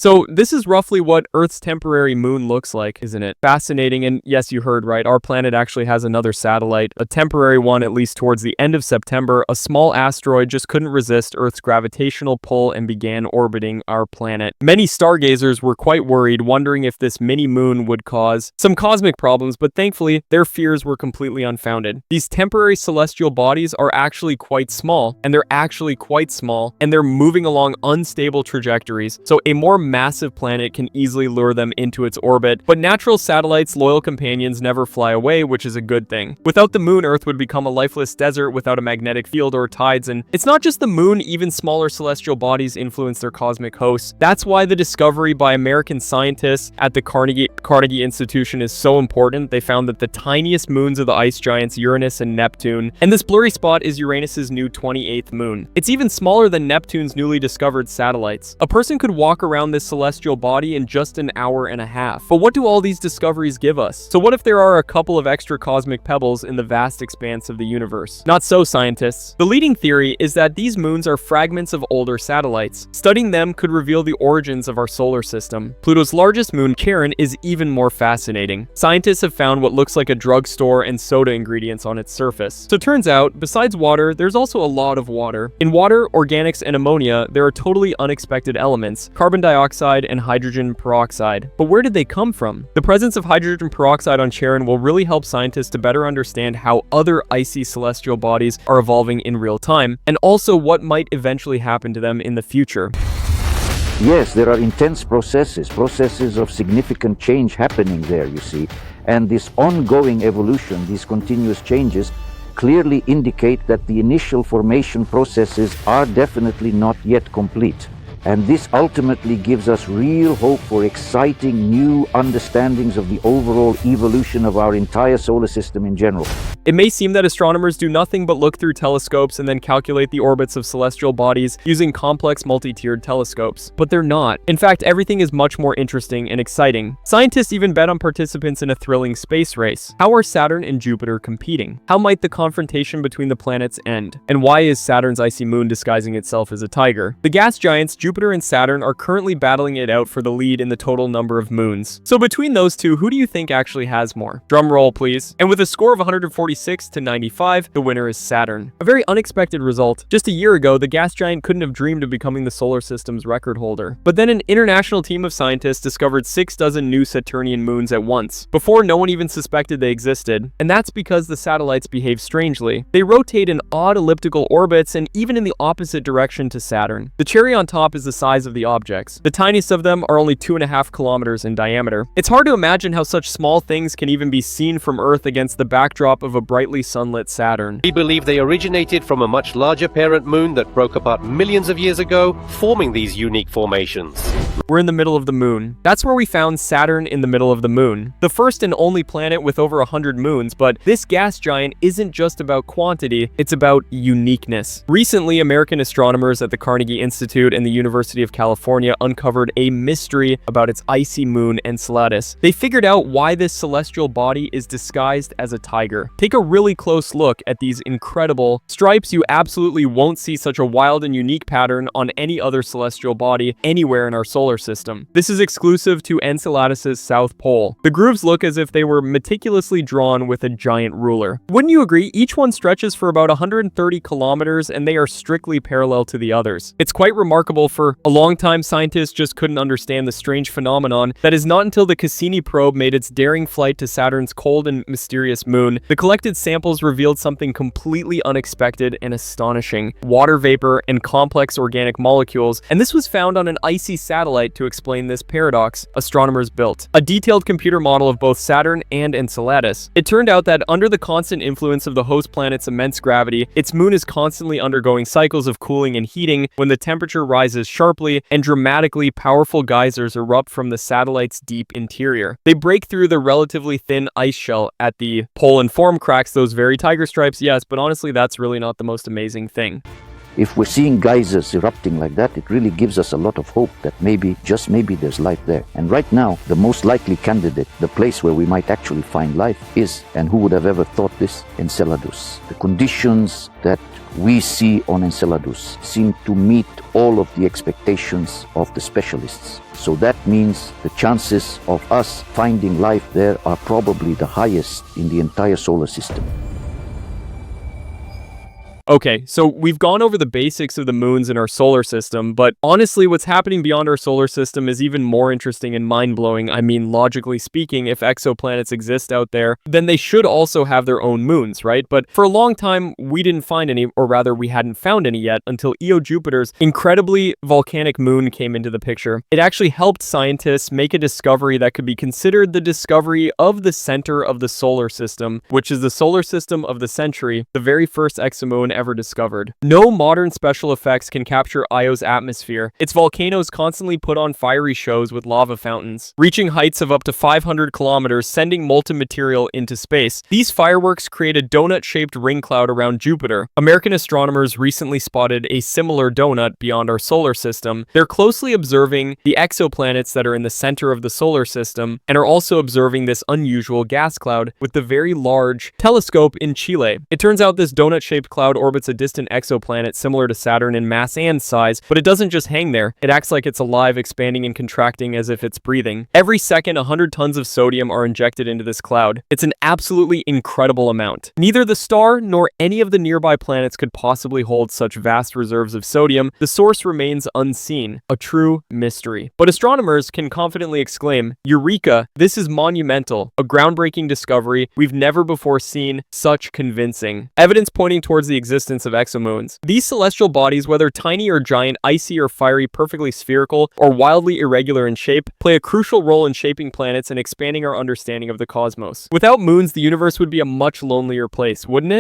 So this is roughly what Earth's temporary moon looks like, isn't it? Fascinating, and yes, you heard right, our planet actually has another satellite, a temporary one at least towards the end of September. A small asteroid just couldn't resist Earth's gravitational pull and began orbiting our planet. Many stargazers were quite worried, wondering if this mini moon would cause some cosmic problems, but thankfully, their fears were completely unfounded. These temporary celestial bodies are actually quite small, and they're moving along unstable trajectories, so a more massive planet can easily lure them into its orbit. But natural satellites' loyal companions never fly away, which is a good thing. Without the moon, Earth would become a lifeless desert without a magnetic field or tides, and it's not just the moon, even smaller celestial bodies influence their cosmic hosts. That's why the discovery by American scientists at the Carnegie Institution is so important. They found that the tiniest moons of the ice giants Uranus and Neptune, and this blurry spot is Uranus's new 28th moon. It's even smaller than Neptune's newly discovered satellites. A person could walk around this celestial body in just an hour and a half. But what do all these discoveries give us? So what if there are a couple of extra cosmic pebbles in the vast expanse of the universe? Not so, scientists. The leading theory is that these moons are fragments of older satellites. Studying them could reveal the origins of our solar system. Pluto's largest moon, Charon, is even more fascinating. Scientists have found what looks like a drugstore and soda ingredients on its surface. So it turns out, besides water, there's also a lot of water. In water, organics, and ammonia, there are totally unexpected elements: carbon dioxide and hydrogen peroxide. But where did they come from? The presence of hydrogen peroxide on Charon will really help scientists to better understand how other icy celestial bodies are evolving in real time, and also what might eventually happen to them in the future. Yes, there are intense processes of significant change happening there, you see. And this ongoing evolution, these continuous changes, clearly indicate that the initial formation processes are definitely not yet complete. And this ultimately gives us real hope for exciting new understandings of the overall evolution of our entire solar system in general. It may seem that astronomers do nothing but look through telescopes and then calculate the orbits of celestial bodies using complex multi-tiered telescopes, but they're not. In fact, everything is much more interesting and exciting. Scientists even bet on participants in a thrilling space race. How are Saturn and Jupiter competing? How might the confrontation between the planets end? And why is Saturn's icy moon disguising itself as a tiger? The gas giants Jupiter and Saturn are currently battling it out for the lead in the total number of moons. So between those two, who do you think actually has more? Drum roll, please. And with a score of 146 to 95, the winner is Saturn. A very unexpected result. Just a year ago, the gas giant couldn't have dreamed of becoming the solar system's record holder. But then an international team of scientists discovered 6 dozen new Saturnian moons at once, before no one even suspected they existed. And that's because the satellites behave strangely. They rotate in odd elliptical orbits and even in the opposite direction to Saturn. The cherry on top is the size of the objects. The tiniest of them are only 2.5 kilometers in diameter. It's hard to imagine how such small things can even be seen from Earth against the backdrop of a brightly sunlit Saturn. We believe they originated from a much larger parent moon that broke apart millions of years ago, forming these unique formations. We're in the middle of the moon. That's where we found Saturn in the middle of the moon. The first and only planet with over 100 moons, but this gas giant isn't just about quantity, it's about uniqueness. Recently, American astronomers at the Carnegie Institute and the University of California uncovered a mystery about its icy moon Enceladus. They figured out why this celestial body is disguised as a tiger. Take a really close look at these incredible stripes. You absolutely won't see such a wild and unique pattern on any other celestial body anywhere in our solar system. This is exclusive to Enceladus's south pole. The grooves look as if they were meticulously drawn with a giant ruler. Wouldn't you agree? Each one stretches for about 130 kilometers and they are strictly parallel to the others. It's quite remarkable. For a long time, scientists just couldn't understand the strange phenomenon that is not until the Cassini probe made its daring flight to Saturn's cold and mysterious moon. The collected samples revealed something completely unexpected and astonishing: water vapor and complex organic molecules, and this was found on an icy satellite. To explain this paradox, astronomers built a detailed computer model of both Saturn and Enceladus. It turned out that under the constant influence of the host planet's immense gravity, its moon is constantly undergoing cycles of cooling and heating. When the temperature rises sharply and dramatically, powerful geysers erupt from the satellite's deep interior. They break through the relatively thin ice shell at the pole and form cracks those very tiger stripes, yes, but honestly, that's really not the most amazing thing. If we're seeing geysers erupting like that, it really gives us a lot of hope that maybe, just maybe, there's life there. And right now, the most likely candidate, the place where we might actually find life is, and who would have ever thought this, Enceladus. The conditions that we see on Enceladus seem to meet all of the expectations of the specialists. So that means the chances of us finding life there are probably the highest in the entire solar system. Okay, so we've gone over the basics of the moons in our solar system, but honestly, what's happening beyond our solar system is even more interesting and mind-blowing. I mean, logically speaking, if exoplanets exist out there, then they should also have their own moons, right? But for a long time, we didn't find any, or rather, we hadn't found any yet, until Io Jupiter's incredibly volcanic moon came into the picture. It actually helped scientists make a discovery that could be considered the discovery of the center of the solar system, which is the solar system of the century, the very first exomoon ever discovered. No modern special effects can capture Io's atmosphere. Its volcanoes constantly put on fiery shows with lava fountains, reaching heights of up to 500 kilometers, sending molten material into space. These fireworks create a donut-shaped ring cloud around Jupiter. American astronomers recently spotted a similar donut beyond our solar system. They're closely observing the exoplanets that are in the center of the solar system, and are also observing this unusual gas cloud with the Very Large Telescope in Chile. It turns out this donut-shaped cloud orbits a distant exoplanet similar to Saturn in mass and size, but it doesn't just hang there. It acts like it's alive, expanding and contracting as if it's breathing. Every second, 100 tons of sodium are injected into this cloud. It's an absolutely incredible amount. Neither the star nor any of the nearby planets could possibly hold such vast reserves of sodium. The source remains unseen, a true mystery. But astronomers can confidently exclaim, "Eureka! This is monumental, a groundbreaking discovery. We've never before seen such convincing evidence pointing towards the existence of exomoons." These celestial bodies, whether tiny or giant, icy or fiery, perfectly spherical, or wildly irregular in shape, play a crucial role in shaping planets and expanding our understanding of the cosmos. Without moons, the universe would be a much lonelier place, wouldn't it?